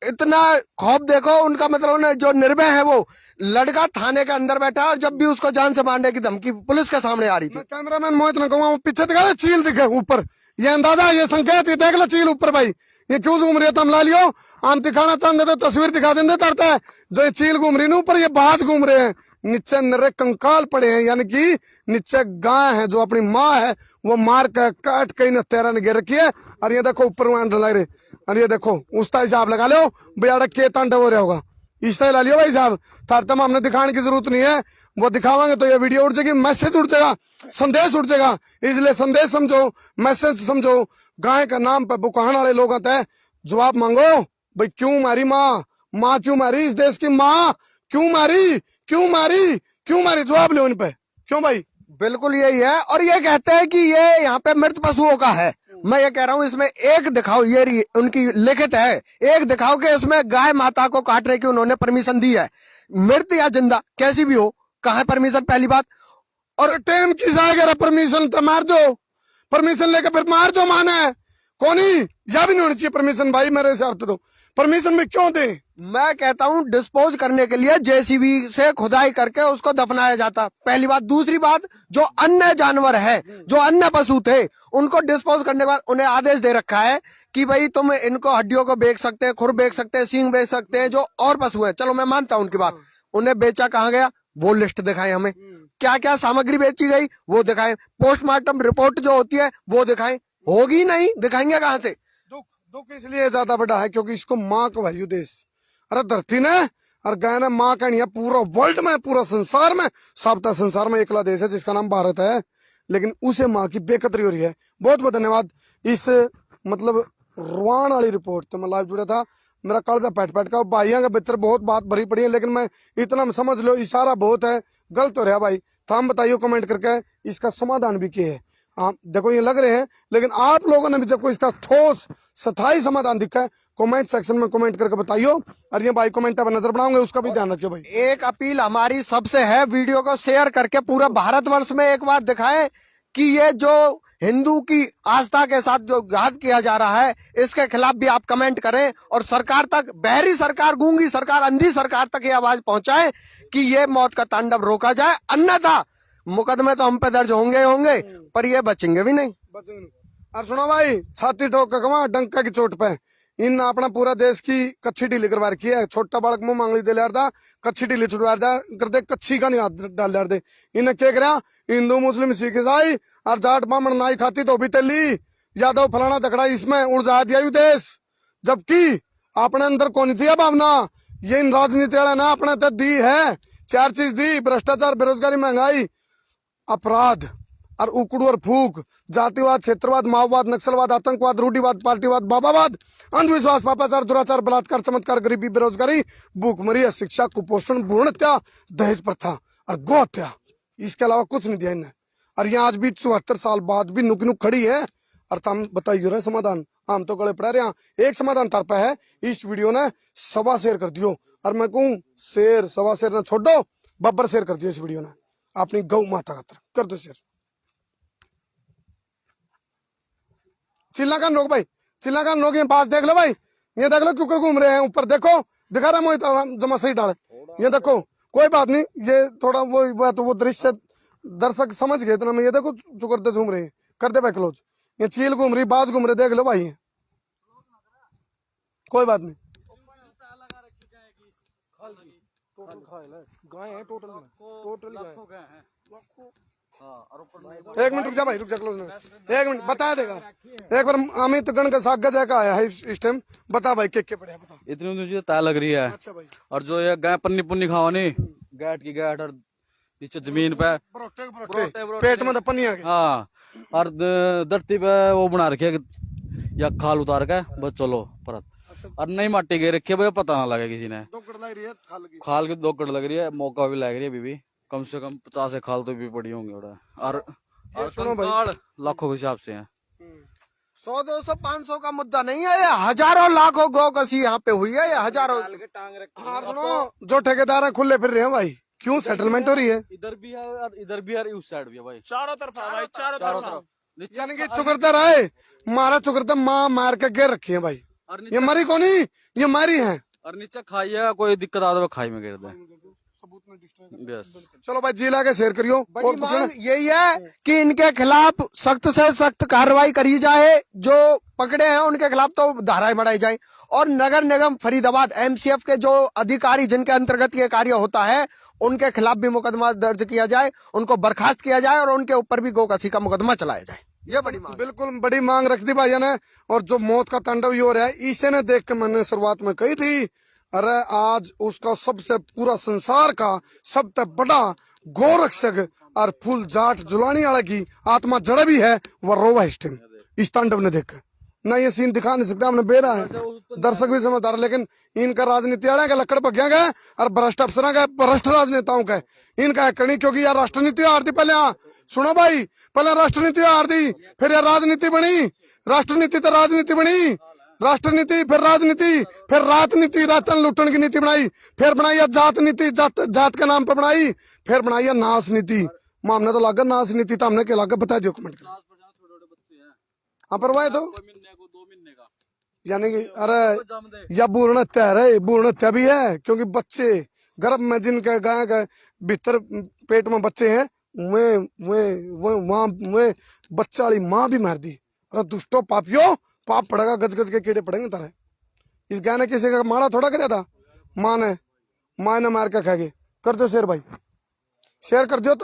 इतना खौफ देखो उनका, मतलब जो निर्भय है वो लड़का थाने के अंदर बैठा और जब भी उसको जान से मारने की धमकी पुलिस के सामने आ रही थी। कैमरामैन मोहित ने कहूंगा वो पीछे दिखा, चील दिखे ऊपर, ये अंदाजा, ये संकेत, ये देख लो चील ऊपर भाई, ये क्यों घूम रही है तुम ला लियो, हम दिखाना चाहते तो तस्वीर दिखा देंगे तरता है। जो ये चील घूम रही है ऊपर, ये बाज घूम रहे हैं, नीचे नरे कंकाल पड़े हैं, यानी कि नीचे गाय है जो अपनी माँ है वो मार के काट के इन तेरा ने घेर रखी है। और ये देखो ऊपर लग रहे, और ये देखो उसका हिसाब लगा लो बेचारा के तांडव हो रहा होगा, इस तरह ला लियो भाई साहब। थार तम हमने दिखाने की जरूरत नहीं है, वो दिखावांगे तो ये वीडियो उड़ जाएगी, मैसेज उड़ जाएगा, संदेश उड़ जाएगा। इसलिए संदेश समझो, मैसेज समझो। गाय का नाम पर बुकान वाले लोग आते हैं, जवाब मांगो भाई क्यों मारी माँ, माँ क्यों मारी, इस देश की माँ क्यों मारी, क्यों मारी, क्यों मारी, जवाब लो इन पे, क्यों भाई। बिल्कुल यही है। और ये कहते हैं कि ये यहाँ पे मृत पशुओं का है। मैं ये कह रहा हूँ इसमें एक दिखाओ, ये उनकी लिखित है, एक दिखाओ कि इसमें गाय माता को काटने की उन्होंने परमिशन दी है, मृत या जिंदा कैसी भी हो, कहाँ परमिशन, पहली बात। और टाइम किस आ गया परमिशन, तो मार दो, परमिशन लेकर फिर मार दो, माना है कोनी, या भी नहीं होनी चाहिए परमिशन भाई मेरे हिसाब से। तो परमिशन में क्यों दे, मैं कहता हूँ डिस्पोज करने के लिए जेसीबी से खुदाई करके उसको दफनाया जाता, पहली बात। दूसरी बात, जो अन्य जानवर है, जो अन्य पशु थे, उनको डिस्पोज करने के बाद उन्हें आदेश दे रखा है कि भाई तुम इनको हड्डियों को बेच सकते हैं, खुर बेच सकते हैं, सींग बेच सकते हैं, जो और पशु है। चलो मैं मानता हूँ उनकी बात, उन्हें बेचा कहाँ गया वो लिस्ट दिखाएं हमें, क्या क्या सामग्री बेची गई वो दिखाएं, पोस्टमार्टम रिपोर्ट जो होती है वो दिखाएं। होगी नहीं, दिखाएंगे कहाँ से। दुख इसलिए ज्यादा बड़ा है क्योंकि इसको माँ को वैल्यू देश, अरे धरती ने और गाय ने माँ कहनी है, पूरा वर्ल्ड में, पूरा संसार में, साबता संसार में एकला देश है जिसका नाम भारत है, लेकिन उसे माँ की बेकदरी हो रही है। बहुत बहुत धन्यवाद। इस मतलब रुआन वाली रिपोर्ट तो मैं लाइव जुड़ा था, मेरा कलजा पैट पैट का, भाइयों के भीतर बहुत बात भरी पड़ी है, लेकिन मैं इतना समझ लो इशारा बहुत है, गलत हो रहा भाई। तो हम बताइए कमेंट करके इसका समाधान भी क्या है। आप देखो ये लग रहे हैं, लेकिन आप लोगों ने भी जब कोई इसका ठोस स्थायी समाधान दिखा है कमेंट सेक्शन में कमेंट करके बताइयो। और ये भाई कमेंट पर नजर बनाऊंगे, उसका भी ध्यान रखियो भाई। एक अपील हमारी सबसे है, वीडियो को शेयर करके पूरा भारतवर्ष में एक बार दिखाएं कि ये जो हिंदू की आस्था के साथ जो घात किया जा रहा है, इसके खिलाफ भी आप कमेंट करें और सरकार तक, बहरी सरकार, गूंगी सरकार, अंधी सरकार तक ये आवाज पहुंचाएं कि ये मौत का तांडव रोका जाए, अन्यथा मुकदमे तो हम पे दर्ज होंगे पर ये बचेंगे भी नहीं। और सुनो भाई, छाती ठोक के कमा डंका की चोट पे इन अपना पूरा देश की कच्ची ढीली करवा रखी है। छोटा बालक मुंह मांगली दे लिया था, कच्ची ढीली छुड़वा कर दे, कच्ची का नहीं हाथ डाल लिया दे। इन्हें क्या करा, हिंदू मुस्लिम सिख ईसाई और जाट ब्राह्मण नाई खाती तो भी तेली यादव फलाना तकड़ा, इसमें उड़जा दिया यू देश, जबकि अपने अंदर कौन थी भावना। ये इन राजनीति वाला ना अपने तक दी है, चार चीज दी, भ्रष्टाचार, बेरोजगारी, महंगाई, अपराध और उकड़ू और फूक, जातिवाद, क्षेत्रवाद, माओवाद, नक्सलवाद, आतंकवाद, रूढ़िवाद, पार्टीवाद, बाबावाद, अंधविश्वास, पापाचार, दुराचार, बलात्कार, चमत्कार, गरीबी, बेरोजगारी, भूखमरी, अशिक्षा, कुपोषण, भ्रूण हत्या, दहेज प्रथा और गौ हत्या। इसके अलावा कुछ नहीं दिया इन्हें। और ये आज भी 74 साल बाद भी नुक नुक खड़ी है। और तुम बताइए रहे समाधान, हम तो गले पड़ा रहे। एक समाधान तर पे है, इस वीडियो ने 1.25 शेयर कर दियो, और मैं कहूँ शेर 1.25 शेयर ना छोड़ो, बब्बर शेयर कर दियो इस वीडियो ने अपनी गौ माता खातर, कर दो शेयर। चिल्ला का लोग भाई, चिल्ला का लोग, ये पास देख लो भाई, ये देख लो क्यों घूम रहे हैं ऊपर, देखो दिखा रहा मोहित जमा सही डाले, ये देखो कोई बात नहीं, ये थोड़ा वो दृश्य दर्शक समझ गए इतना। मैं ये देखो चुकरते घूम रहे हैं, कर दे भाई क्लोज, ये चील घूम रही, बाज घूम रहे, देख लो भाई, कोई बात नहीं। गाय है टोटल एक मिनट रुक जा भाई, रुक जा क्लोज में, एक मिनट बता देगा एक बार। अमित गण का साग गजा का आया है इस टाइम, बता भाई के पड़े बता। इतनी मुझे तय लग रही है। अच्छा भाई, और जो ये गाय पन्नी पुन्नी खावा नहीं, गैट की गैट, और नीचे जमीन पे पेट में पन्नी आ गई। हाँ, और धरती पे वो बना रखी है या खाल उतार के बस चलो परत, और नई माटी गिर रखी है भाई, पता ना लगे किसी ने। खाल की 2 कड़ लग रही है, मौका भी लग रही है, अभी भी कम से कम 50 खाल तो भी पड़ी होंगी। और कंकाल लाखों के हिसाब से है। 100, 200, 500 का मुद्दा नहीं है, ये हजारों लाखों गौ कसी यहाँ पे हुई है, ये हजारों। सुनो, जो ठेकेदार है खुले फिर रहे हैं भाई, क्यों सेटलमेंट हो रही है? इधर भी है और इधर भी है, उस साइड भी है भाई, चारों तरफ है भाई, चारों तरफ। यानी कि चुकरता रहे, मारा चुकरता माँ मार के गिर रखी है भाई, ये मरी को नहीं, ये मारी है। और नीचे खाई है, कोई दिक्कत आता है खाई में गिर दे। यस चलो भाई जिला के शेयर करियो बड़ी और कुछ मांग यही है कि इनके खिलाफ सख्त से सख्त कार्रवाई करी जाए, जो पकड़े हैं उनके खिलाफ तो धाराएं बढ़ाई जाए, और नगर निगम फरीदाबाद एमसीएफ के जो अधिकारी जिनके अंतर्गत ये कार्य होता है उनके खिलाफ भी मुकदमा दर्ज किया जाए, उनको बर्खास्त किया जाए और उनके ऊपर भी गोकशी का मुकदमा चलाया जाए। ये बड़ी मांग। बिल्कुल बड़ी मांग रख दी भाइयों ने। और जो मौत का तांडव ये हो रहा है इसे ने देख के मैंने शुरुआत में कही थी, अरे आज उसका सबसे पूरा संसार का सबसे बड़ा गोरक्षक और फुल जाट जुलानी वाला की आत्मा जड़ भी है वह रोवा इस टाइम इस तांडव ने देखकर। ना ये सीन दिखा नहीं सकता, हमने बेरा है, दर्शक भी समझदार, लेकिन इनका राजनीति वाले का लकड़ पकिया गया और भ्रष्ट अफसरों का भ्रष्ट राजनेताओं का इनका है करनी, क्योंकि यार राष्ट्रनीति हार दी पहले। सुनो भाई, पहले राष्ट्रनीति हार दी, फिर यार राजनीति बनी, राष्ट्रनीति तो राजनीति बनी, राष्ट्रनीति फिर राजनीति, फिर राजनीति रातन लुटन की नीति बनाई, फिर बनाई जात नीति, जात के नाम पर बनाई, फिर बनाई नाश नीति। हमने तो लागा नाश नीति, तो हमने क्या लागा बता दियो कमेंट कर। हाँ पर भाई तो यानी कि अरे या भ्रूण हत्या है, भ्रूण हत्या भी है, क्योंकि बच्चे गर्भ में जिनके गाय के भीतर पेट में बच्चे हैं वे बच्चा वाली माँ भी मार दी। अरे दुष्टो पापियो, पाप पड़ेगा, गज गज के कीड़े पड़ेंगे तारे। इस गाय ने किसी का मारा थोड़ा कराया था, माँ ने मार के खा गए। कर दो शेयर भाई, शेयर कर दो,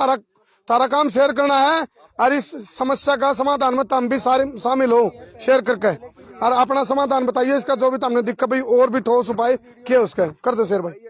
तारा काम शेयर करना है और इस समस्या का समाधान में तुम भी सारे शामिल हो शेयर करके, और अपना समाधान बताइए इसका, जो भी तुमने दिक्कत भाई और भी ठोस उपाय किए उसका। कर दो शेयर भाई।